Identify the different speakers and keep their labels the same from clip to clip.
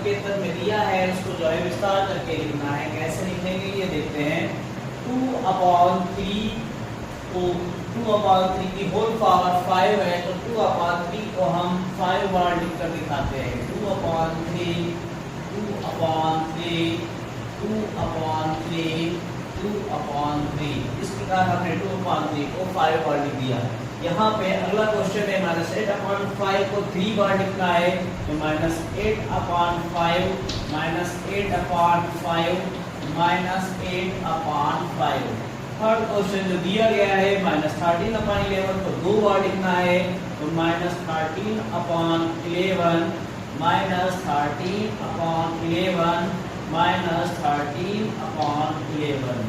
Speaker 1: संकेतन में दिया है उसको जो है विस्तार करके लिखना है। कैसे लिखेंगे ये देखते हैं। 2/3 को 2/3 की होल पावर 5 है तो 2/3 को हम 5 बार लिखकर दिखाते हैं। 2/3 2/3 2/3 2/3 इस प्रकार हमने 2/3 को 5 बार लिख दिया। यहाँ पे अगला क्वेश्चन है -8/5 को 3 बार लिखना है तो -8/5 -8/5 -8/5। थर्ड क्वेश्चन जो दिया गया है -13/11 को 2 बार लिखना है तो -13/11 -13/11 -13/11।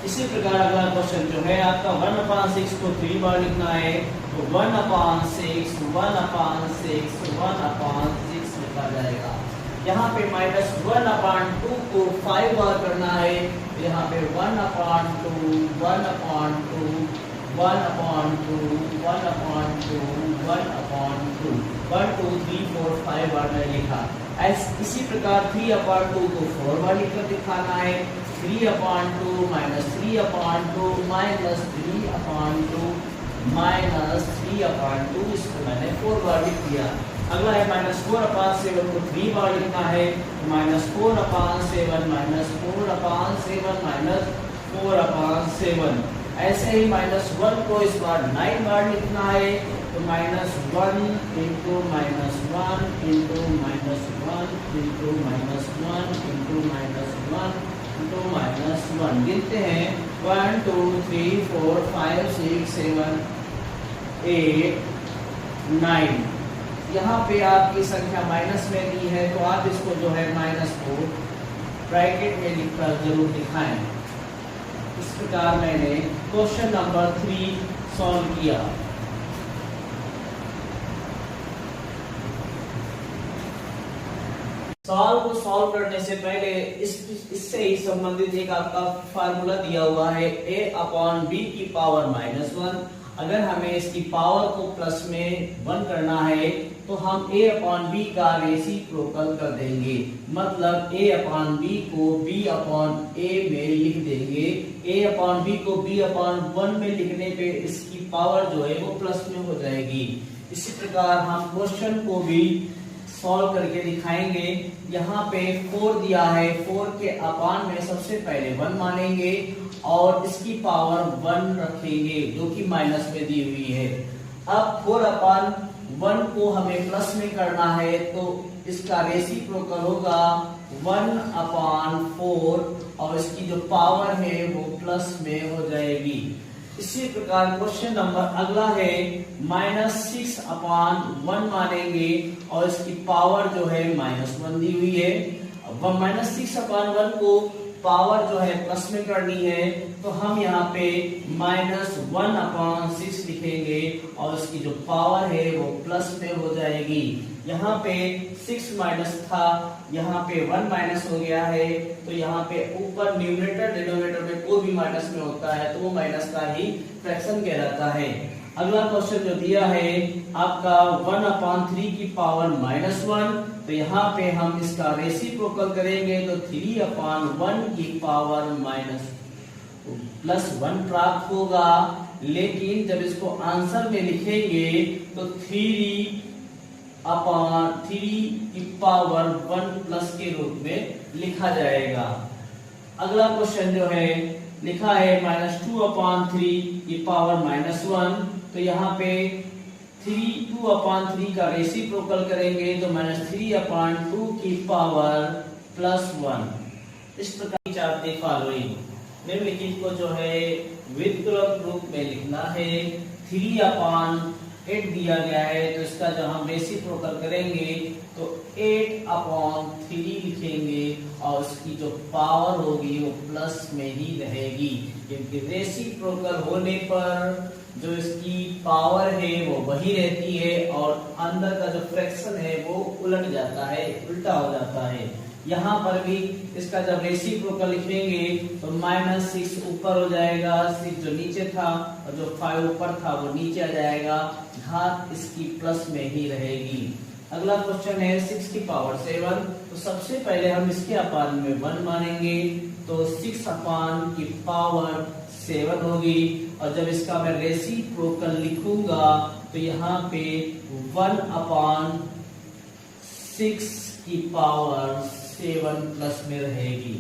Speaker 1: इसी प्रकार अगला क्वेश्चन जो है आपका 1/6 को 3 बार लिखना है तो 1/6 लिखा जाएगा। यहाँ पे -1/2 को 5 बार करना है तो यहाँ पे 1/2 1/2 1/2 1/2 1/2 1 2 3 4 5 बार में लिखा। इसी प्रकार 3/2 को 4 बार लिखकर दिखाना है। 3/2 -3/2 -3/2 इसको मैंने 4 बार लिख दिया। अगला है -4/7 को 3 बार लिखना है -4/7 -4/7 ऐसे ही -1 को इस बार 9 बार लिखना है तो -1 × -1 × -1 × -1 गिनते हैं 1 2 3 4 5 6 7 8 9। यहाँ पे आपकी संख्या माइनस में दी है तो आप इसको जो है -4 ब्रैकेट में लिखकर जरूर दिखाएं। इस प्रकार मैंने क्वेश्चन नंबर 3 सॉल्व किया। सवाल को सॉल्व करने से पहले इससे ही संबंधित एक आपका फार्मूला दिया हुआ है a/b की पावर -1। अगर हमें इसकी पावर को प्लस में 1 करना है तो हम a/b का रेसिप्रोकल कर देंगे। मतलब a/b को b/a में लिख देंगे। a/b को b/1 में लिखने पे इसकी पावर जो है वो प्लस में हो जाएगी। इसी प्रकार हम क्वेश्चन को भी सॉल्व करके दिखाएंगे। यहाँ पे 4 दिया है, 4 के अपान में सबसे पहले 1 मानेंगे और इसकी पावर 1 रखेंगे जो कि माइनस में दी हुई है। अब 4/1 को हमें प्लस में करना है तो इसका रेसिप्रोकल होगा 1/4 और इसकी जो पावर है वो प्लस में हो जाएगी। इसी प्रकार क्वेश्चन नंबर अगला है -6/1 मानेंगे और इसकी पावर जो है -1 दी हुई है। अब -6/1 को पावर जो है प्लस में करनी है तो हम यहाँ पे -1/6 लिखेंगे और इसकी जो पावर है वो प्लस में हो जाएगी। यहाँ पे 6 माइनस था, यहाँ पे 1 माइनस हो गया है तो यहाँ पे ऊपर न्यूमरेटर डिनोमिनेटर में कोई भी माइनस में होता है तो वो माइनस का ही फ्रैक्शन कहलाता है। अगला क्वेश्चन जो दिया है आपका 1/3 की पावर -1 तो यहाँ पे हम इसका रेसिप्रोकल करेंगे तो 3/1 की पावर +1 प्राप्त होगा। लेकिन जब इसको आंसर में लिखेंगे तो 3/3 की पावर 1 प्लस के रूप में लिखा जाएगा। अगला क्वेश्चन जो है लिखा है -2/3 की पावर -1 तो यहाँ पे 2/3 का रेसिप्रोकल करेंगे तो -3/2 की पावर +1। इस प्रकार आप देख फॉलोइंग निम्नलिखित को जो है व्युत्क्रम रूप में लिखना है। 3/8 दिया गया है तो इसका जब हम रेसिप्रोकल करेंगे तो 8/3 लिखेंगे और उसकी जो पावर होगी वो प्लस में ही रहेगी क्योंकि रेसिप्रोकल होने पर जो इसकी पावर है वो वही रहती है और अंदर का जो फ्रैक्शन है वो उलट जाता है, उल्टा हो जाता है। यहाँ पर भी इसका जब रेसिप्रोकल लिखेंगे तो -6 ऊपर हो जाएगा, 6 जो नीचे था और जो 5 ऊपर था वो नीचे आ जाएगा, घात इसकी प्लस में ही रहेगी। अगला क्वेश्चन है 6 की पावर 7। तो सबसे पहले हम इसके अपान में 1 मानेंगे, तो 6 अपान की पावर 7 होगी। और जब इसका मैं रेसिप्रोकल लिखूंगा तो यहाँ पे 1 अपान 6 की पावर 7 प्लस में रहेगी।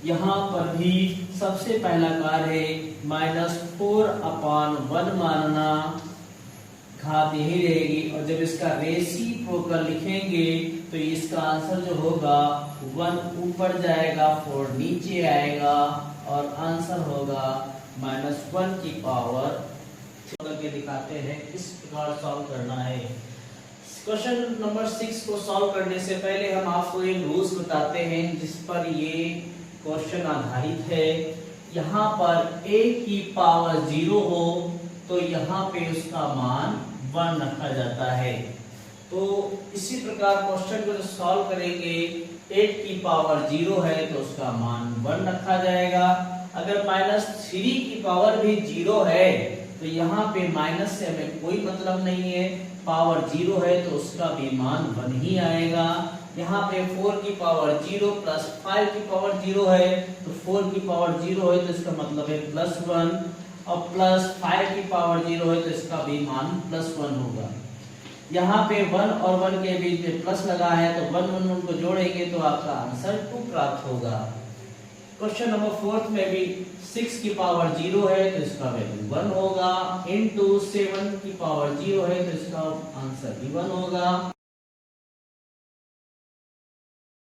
Speaker 1: यहाँ पर भी सबसे पहला कार्य है -4 अपान 1 मानना, घात यही रहेगी। और जब इसका रेसिप्रोकल लिखेंगे तो इसका आंसर जो होगा 1 ऊपर जाएगा, 4 नीचे आएगा और आंसर होगा -1 की पावर करके दिखाते हैं। इस प्रकार सॉल्व करना है। क्वेश्चन नंबर 6 को सॉल्व करने से पहले हम आपको एक रूल्स बताते हैं जिस पर ये क्वेश्चन आधारित है। यहाँ पर a की पावर 0 हो तो यहाँ पे उसका मान 1 रखा जाता है। तो इसी प्रकार क्वेश्चन को जो सॉल्व करेंगे, 8 की पावर 0 है तो उसका मान 1 रखा जाएगा। अगर -3 की पावर भी 0 है तो यहाँ पे माइनस से हमें कोई मतलब नहीं है, पावर 0 है तो उसका भी मान 1 ही आएगा। यहाँ पे 4 की पावर 0 प्लस 5 की पावर 0 है तो 4 की पावर 0 है तो इसका मतलब है +1, और प्लस 5 की पावर 0 है तो इसका भी मान +1 होगा। यहाँ पे 1 और 1 के बीच में प्लस लगा है तो 1 1 1 को जोड़ेंगे तो आपका आंसर 2 प्राप्त होगा। क्वेश्चन नंबर 4 में भी 6 की पावर 0 है तो इसका वैल्यू 1 होगा, इनटू 7 की पावर 0 है तो इसका आंसर भी 1 होगा।